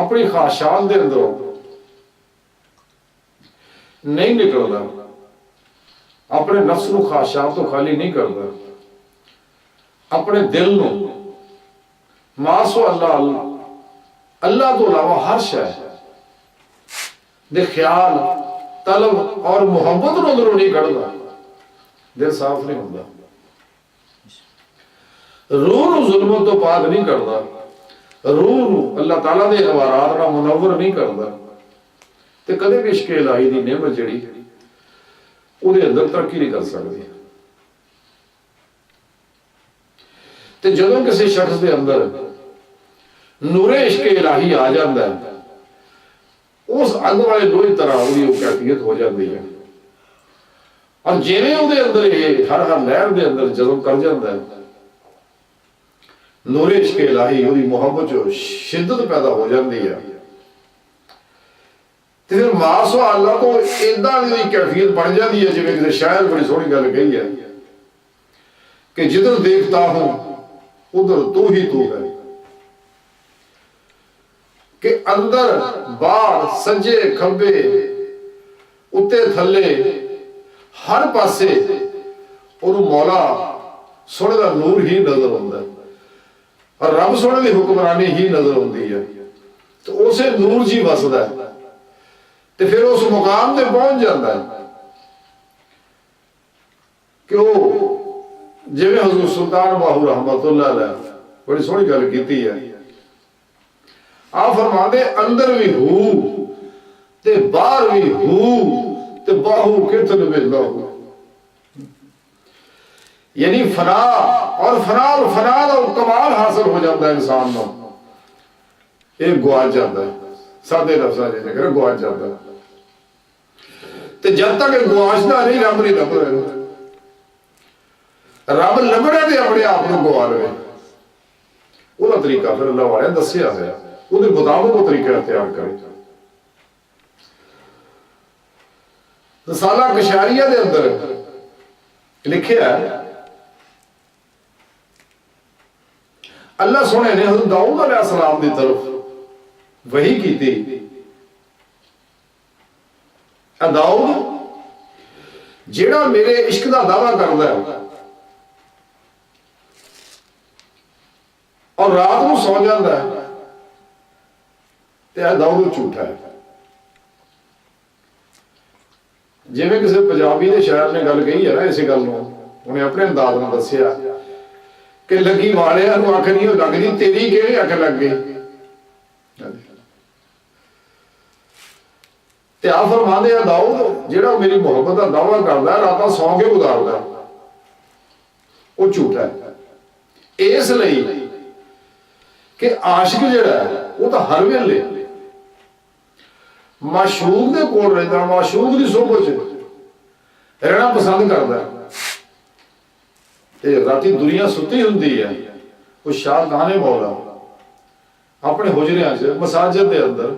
अपनी ख्वाहिशात के अंदरों नहीं निकलता, अपने नफ्स को ख्वाहिशात तो खाली नहीं करता, अपने दिल को मासो अल्लाह तो अलावा हर शय दे ख्याल तलब और मुहब्बत अंदरों नहीं कढ़ता, दिल साफ नहीं होता, रूह जुल्मत तो पाक नहीं करता, रूह अल्लाह ताला दे अवारात नाल मुनव्वर नहीं करता, ते कदे भी इश्क इलाही दी नेमत जिहड़ी उहदे अंदर तरक्की नहीं कर सकती। ते जदों किसी शख्स के अंदर नूरे इश्क इलाही आ जाता है, उस अग वाले लोहे तरह उसकी कैफियत हो जाती है। और जिवें उहदे अंदर हर लहर के अंदर जदों कर जाता है नूरे इश्क इलाही, उसकी मुहब्बत जो शिद्दत पैदा हो जाती है, तो फिर मासो अल्लाह तो इदा की कैफियत बन जाती है। जिवें किसी शायर बड़ी सोहनी गल कही है कि जिधर देखता हूं उधर तू ही तू है, कि अंदर बाहर सज्जे खब्बे उत्ते थले हर पासे उन्होंने मौला सोने का नूर ही नजर आता है और रब सोने की हुक्मरानी ही नजर आती है। तो उसे नूर जी वसदा है, तो फिर उस मुकाम से पहुंच जाता है कि वो जिवें हजूर सुल्तान बाहू रहमतुल्लाह अलैह बड़ी सोहनी गल की है। आप फरमाते अंदर भी हूं ते बाहर भी हूं ते बाहू कितन वेला हो, यानी फना और फना का कमाल हासिल हो जाता है इंसान को, एक गुआच जाता है, सादे लफ्ज़ जिन्हें गुआच जाता है। तो जब तक गुआचता नहीं रब नहीं लभ रहे, रब लभना तो अपने आप को गवा ले, वह तरीका फिर अल्लाह वाले दसिया है, उसके मुताबिक वो तरीका इख्तियार करे। रसाला कशारिया के अंदर लिखिया अल्लाह सोने ने हज़रत दाऊद अलैहिस्सलाम की तरफ वही की थी, दाऊद जेड़ा मेरे इश्क का दावा करता है और रात को सौ जाता है, तो दाऊद झूठा है। जिवें किसी पंजाबी के शायर ने गल कही है ना, इस गल उन्हें अपने अंदाज में दसिया कि लगी वाले अख नहीं लगती, तेरी कि अख लग गई। ते आप फरमाते हैं दाऊद जेड़ा मेरी मुहब्बत का दावा करता है रात सौ के गुजारता है, वो झूठा है। इसलिए कि आशिक जेड़ा है वो तो हर वेले माशूक दे कोल रहता, माशूक की सोहबत रहना पसंद करता है। राती दुनिया सुती हुंदी है, वो शाहगाने मौला अपने हुजरियां च मसाजिद के अंदर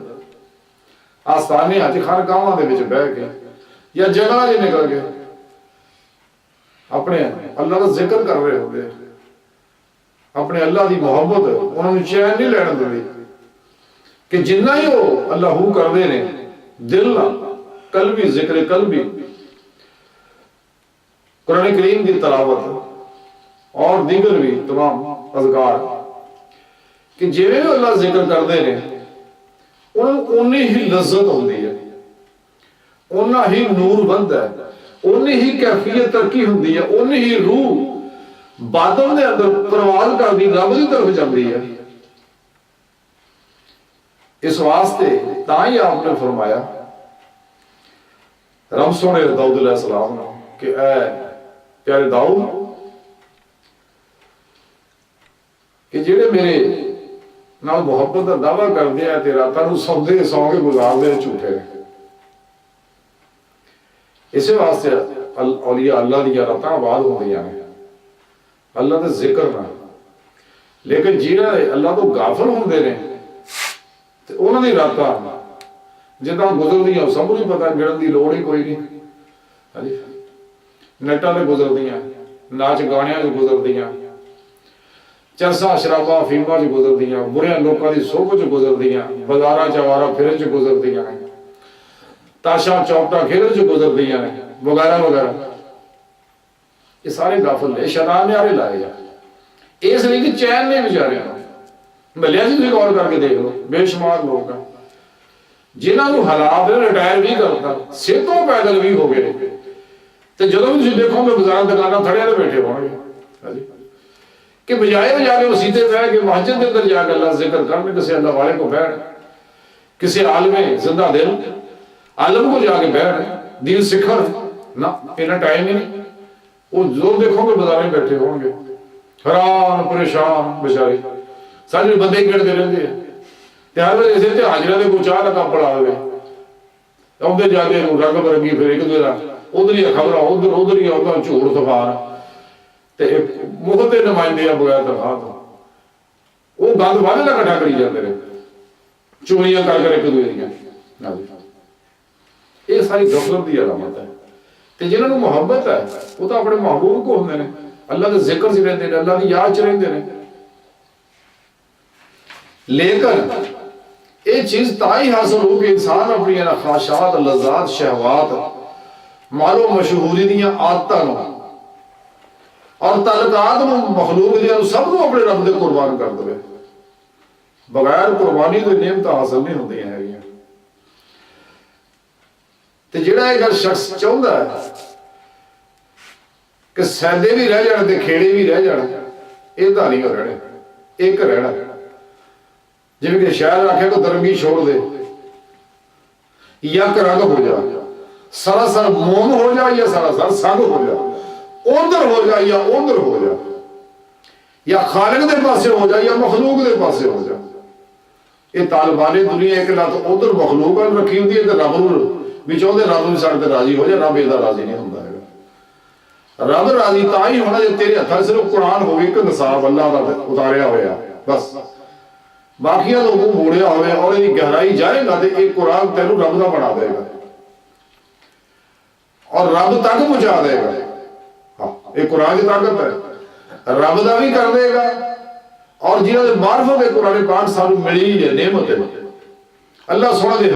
आस्थाने खानकावां दे विच बह के या जगह च निकल के अपने अल्लाह का जिक्र कर रहे होंगे, अपने अल्लाह की मुहब्बत उन्होंने चैन नहीं लैन देती कि जिन्ना ही वो अल्लाह हू करते हैं दिल ना कल्बी जिक्र कल्बी कुरान करीम की तलावत और दीगर भी तमाम अज़कार कि जिवें अल्लाह जिक्र करते हैं उन्नी ही लज्जत होती है, उन्ना ही नूर बनता है, उन्नी ही कैफियत तरक्की होती है, उन्नी ही रूह बादल के अंदर परवाज करती रब की तरफ जाती है। इस वास्ते ताई आपने फरमाया रब सोने दाऊद अलैहिस्सलाम कि ऐ प्यारे दाऊद कि जेड़े मेरे नाल मुहब्बत का दावा करते हैं ते रातां सौंदे सौ के गुजारते झूठे ने। इस वास्ते औलिया अल्लाह दी रातां आबाद होंदियां ने अल्लाह के जिक्र ना, लेकिन जिहड़े अल्लाह तो गाफिल होंदे ने ते उन्हां दी रातां जिद्दां गुजरदियां सब नूं पता, गिणन की लोड़ ही कोई नहीं। हाँ जी, नेटां ते गुजरदियां, नाच गाणियां च गुजरदियां, चरसा शराबा अफीमां च गुजरदियां, बुरे लोगों की सोहबत च गुजरदियां, बाजारां च आवारा फिरन च गुजरदियां ने, ताशा चौपटा खेलन च गुजरदियां ने, वगैरह वगैरह। ये सारे गाफल ने, शैतान ने आरे लाए आ। इसलिए कि चैन ने बेचारियां महलिया च तुसीं गौर करके देख लो, बेशुमार लोग हैं जिन्होंने हालात ने रिटायर भी करता, सेहतों पैदल भी हो गए, तो जो भी तुम देखोगे बाजार दुकाना थड़िया तो बैठे होंगे कि बजाय जाके मसीते बह के मस्जिद के अंदर जाकर अल्लाह जिक्र करने, किसी अल्लाह वाले को बैठ, किसी आलमे जिंदा दिल आलम को जाके बैठ दीन सिखर ना, इतना टाइम ही नहीं। वो जो देखोगे बाजार में बैठे होंगे हैरान परेशान बेचारे, सारे बंदे गिरते रहते हैं। हर वे इसे हाजरा के कोई चाह का कप ला दे, आते जाते रंग बरंगी फिर एक दूसरा उधर ही खबर उधर उधर ही आता झूठ सफार मुफ्त के नुमाइंदे बगैर तनख्वाह तो वो गंद वाले का कट्ठा करी जाते रहे, चोरियां कर एक दूसरे। ये सारी गफलत की अलामत है। तो जिन्होंने मुहब्बत है वो तो अपने महबूब को होंगे ने, अल्लाह के जिक्र च रहते हैं, अल्लाह की याद च रहते हैं। लेकिन ये चीज ताई हासिल हो कि इंसान अपनी ख्वाहिशात लज़्ज़ात शहवात मालो मशहूरी दियां आदतां और तलकात मखलूक दियां सब को अपने रब दे कुर्बान कर दे। बगैर कुर्बानी तो नेमत हासिल नहीं होंदियां हैगियां। ते जिहड़ा एक शख्स चाहुंदा है कि सैदे भी रह जाण ते खेड़े भी रह जाण, ये तां नहीं रहने, एक रहना। जिवें कि शायर आखे को दरंगी छोड़ दे या रंग हो जा, सरासर मोम हो जा या सरासर संग हो जा, उधर हो जा या उधर हो जा, या खालिक दे पासे हो जा या मखलूक दे पासे हो जा। ये तालिबानी दुनिया एक लत उधर मखलूक रखी होती है, रब भी चाहते रब भी साढ़े राजी हो जाए, रब इहदा राजी नहीं होंदा है। रब राजी तां ही होना जे तेरे हत्थ सिर्फ कुरान होवे, एक निसाब अल्लाह दा उतारिया होया, बस बाकिया तो मुंह मोड़िया होवे और इसकी गहराई जाएगा तो एक कुरान तेनू रब का बना देगा और रब तक पहुंचा देगा। हाँ, एक कुरान की ताकत है, रब का भी कर देगा और जिन्होंने मार्फत कुरान पाक सानू मिली है नेमत है अल्लाह सोना दे